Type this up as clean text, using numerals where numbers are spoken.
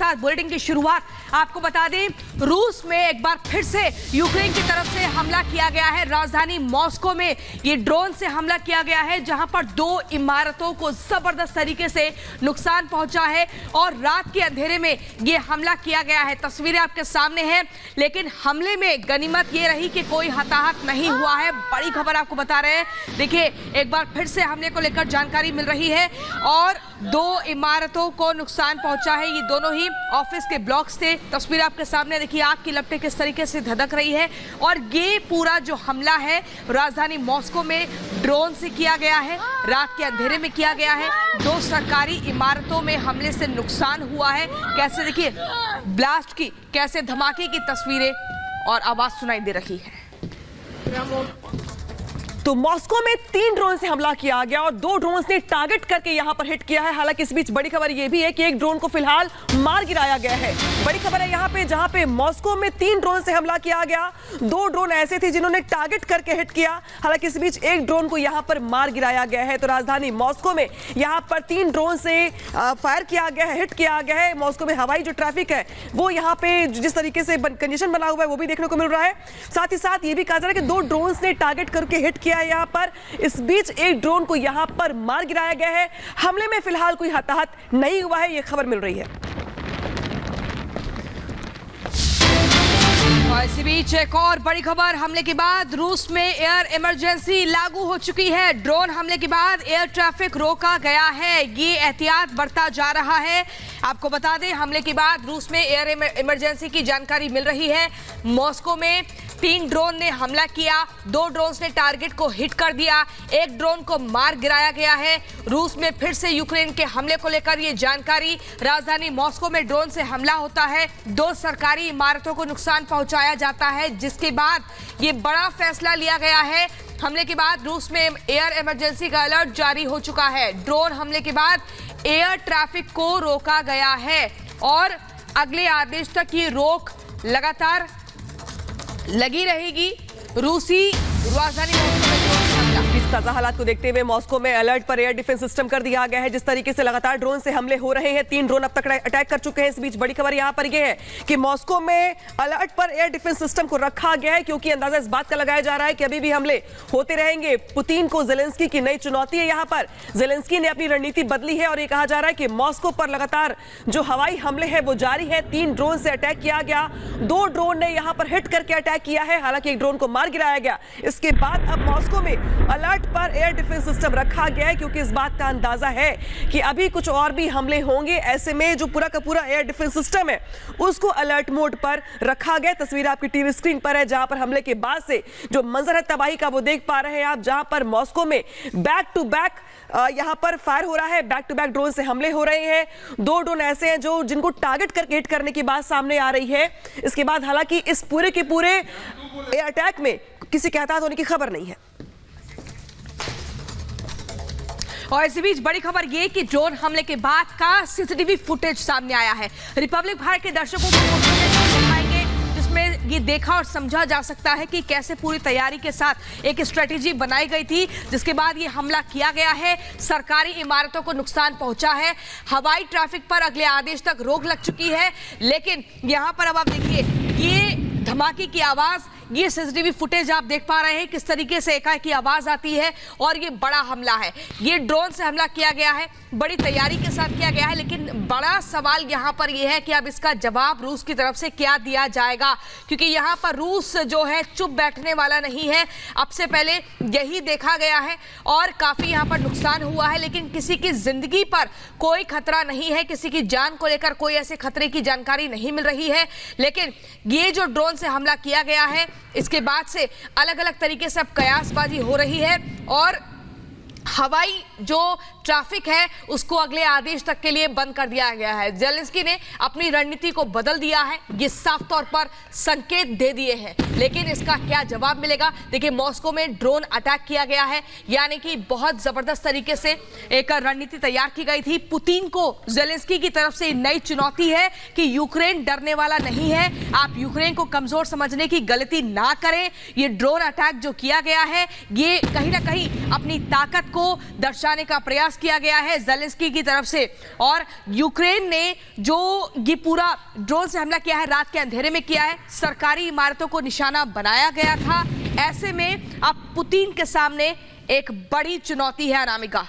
साथ बुलेटिन की शुरुआत आपको बता दें, रूस में एक बार फिर से यूक्रेन की तरफ से हमला किया गया है। राजधानी मॉस्को में ये ड्रोन से हमला किया गया है, जहां पर 2 इमारतों को जबरदस्त तरीके से नुकसान पहुंचा है और रात के अंधेरे में ये हमला किया गया है। तस्वीरें आपके सामने हैं, लेकिन हमले में गनीमत ये रही कि कोई हताहत नहीं हुआ है। बड़ी खबर आपको बता रहे हैं, देखिए एक बार फिर से हमले को लेकर जानकारी मिल रही है और 2 इमारतों को नुकसान पहुंचा है। ये दोनों ही ऑफिस के ब्लॉक्स थे। तस्वीर आपके सामने देखिए, आग की लपटें किस तरीके से धधक रही है और ये पूरा जो हमला है राजधानी मॉस्को में ड्रोन से किया गया है, रात के अंधेरे में किया गया है। 2 सरकारी इमारतों में हमले से नुकसान हुआ है। कैसे देखिए ब्लास्ट की, कैसे धमाके की तस्वीरें और आवाज सुनाई दे रही है। तो मॉस्को में 3 ड्रोन से हमला किया गया और 2 ड्रोन ने टारगेट करके यहां पर हिट किया है। हालांकि इस बीच बड़ी खबर यह भी है कि एक ड्रोन को फिलहाल मार गिराया गया है। बड़ी खबर है यहां पे, जहां पे मॉस्को में 3 ड्रोन से हमला किया गया, 2 ड्रोन ऐसे थे जिन्होंने टारगेट करके हिट किया। हालांकि इस बीच एक ड्रोन को यहां पर मार गिराया गया है। तो राजधानी मॉस्को में यहां पर 3 ड्रोन से फायर किया गया है, हिट किया गया है। मॉस्को में हवाई जो ट्रैफिक है वो यहां पे जिस तरीके से कंडीशन बना हुआ है वो भी देखने को मिल रहा है। साथ ही साथ ये भी कहा जा रहा है कि 2 ड्रोन ने टारगेट करके हिट किया है यहां पर। इस बीच एक ड्रोन को यहां पर मार गिराया गया है। हमले में फिलहाल कोई हताहत नहीं हुआ है, यह खबर मिल रही है। और इसी बीच एक और बड़ी खबर, हमले के बाद रूस में एयर इमरजेंसी लागू हो चुकी है। ड्रोन हमले के बाद एयर ट्रैफिक रोका गया है, ये एहतियात बरता जा रहा है। आपको बता दें, हमले के बाद रूस में एयर इमरजेंसी की जानकारी मिल रही है। मॉस्को में 3 ड्रोन ने हमला किया, 2 ड्रोन ने टारगेट को हिट कर दिया, 1 ड्रोन को मार गिराया गया है। रूस में फिर से यूक्रेन के हमले को लेकर ये जानकारी, राजधानी मॉस्को में ड्रोन से हमला होता है, 2 सरकारी इमारतों को नुकसान पहुंचाया जाता है, जिसके बाद ये बड़ा फैसला लिया गया है। हमले के बाद रूस में एयर इमरजेंसी का अलर्ट जारी हो चुका है। ड्रोन हमले के बाद एयर ट्रैफिक को रोका गया है और अगले आदेश तक ये रोक लगातार लगी रहेगी। रूसी राजधानी मॉस्को में ताजा हालात को देखते हुए मॉस्को में अलर्ट पर एयर डिफेंस सिस्टम कर दिया गया है। जिस तरीके से लगातार ड्रोन से हमले हो रहे हैं, 3 ड्रोन अब तक अटैक कर चुके हैं। इस बीच बड़ी खबर यहां पर यह है कि मॉस्को में अलर्ट पर एयर डिफेंस सिस्टम को रखा गया है, क्योंकि अंदाजा इस बात का लगाया जा रहा है कि अभी भी हमले होते रहेंगे। पुतिन को जेलेंस्की की नई चुनौती है। यहां पर जेलेंस्की ने अपनी रणनीति बदली है और यह कहा जा रहा है कि मॉस्को पर लगातार जो हवाई हमले हैं वो जारी है। 3 ड्रोन से अटैक किया गया, 2 ड्रोन ने यहां पर हिट करके अटैक किया है। हालांकि एक ड्रोन को मार गिराया गया। इसके बाद अब मॉस्को में अलर्ट पर एयर डिफेंस सिस्टम रखा गया है, क्योंकि इस बात का अंदाजा है कि अभी कुछ और भी हमले होंगे। ऐसे में जो पूरा का पूरा एयर डिफेंस सिस्टम है उसको अलर्ट मोड पर रखा गया। तस्वीर आपकी टीवी स्क्रीन पर है, जहां पर हमले के बाद से जो मंजर है तबाही का वो देख पा रहे हैं आप, जहां पर मॉस्को में बैक टू बैक यहां पर फायर हो रहा है, बैक टू बैक ड्रोन से हमले हो रहे हैं। 2 ड्रोन ऐसे हैं जो जिनको टारगेट करके हिट करने की बात सामने आ रही है। इसके बाद हालांकि इस पूरे के पूरे एयर अटैक में किसी के हताहत होने की खबर नहीं है। और इसी बीच बड़ी खबर ये कि ड्रोन हमले के बाद का सीसीटीवी फुटेज सामने आया है। रिपब्लिक भारत के दर्शकों को दिखाएंगे, जिसमें ये देखा और समझा जा सकता है कि कैसे पूरी तैयारी के साथ एक स्ट्रेटेजी बनाई गई थी, जिसके बाद ये हमला किया गया है। सरकारी इमारतों को नुकसान पहुंचा है, हवाई ट्रैफिक पर अगले आदेश तक रोक लग चुकी है। लेकिन यहां पर अब आप देखिए, ये धमाके की आवाज, ये सीसीटीवी फुटेज आप देख पा रहे हैं किस तरीके से एकाएक की आवाज आती है और ये बड़ा हमला है। ये ड्रोन से हमला किया गया है, बड़ी तैयारी के साथ किया गया है, लेकिन बड़ा सवाल यहां पर यह है कि अब इसका जवाब रूस की तरफ से क्या दिया जाएगा, क्योंकि यहां पर रूस जो है चुप बैठने वाला नहीं है। अब से पहले यही देखा गया है और काफी यहां पर नुकसान हुआ है, लेकिन किसी की जिंदगी पर कोई खतरा नहीं है, किसी की जान को लेकर कोई ऐसे खतरे की जानकारी नहीं मिल रही है। लेकिन ये जो ड्रोन से हमला किया गया है, इसके बाद से अलग अलग तरीके से अब कयासबाजी हो रही है और हवाई जो ट्रैफिक है उसको अगले आदेश तक के लिए बंद कर दिया गया है। जेलेंस्की ने अपनी रणनीति को बदल दिया है, ये साफ तौर पर संकेत दे दिए हैं, लेकिन इसका क्या जवाब मिलेगा। देखिए, मॉस्को में ड्रोन अटैक किया गया है, यानी कि बहुत जबरदस्त तरीके से एक रणनीति तैयार की गई थी। पुतिन को जेलेंस्की की तरफ से नई चुनौती है कि यूक्रेन डरने वाला नहीं है, आप यूक्रेन को कमजोर समझने की गलती ना करें। ये ड्रोन अटैक जो किया गया है, ये कहीं ना कहीं अपनी ताकत को दर्शाने का प्रयास प्रयास किया गया है ज़ेलेंस्की की तरफ से। और यूक्रेन ने जो ये पूरा ड्रोन से हमला किया है, रात के अंधेरे में किया है, सरकारी इमारतों को निशाना बनाया गया था। ऐसे में अब पुतिन के सामने एक बड़ी चुनौती है अनामिका।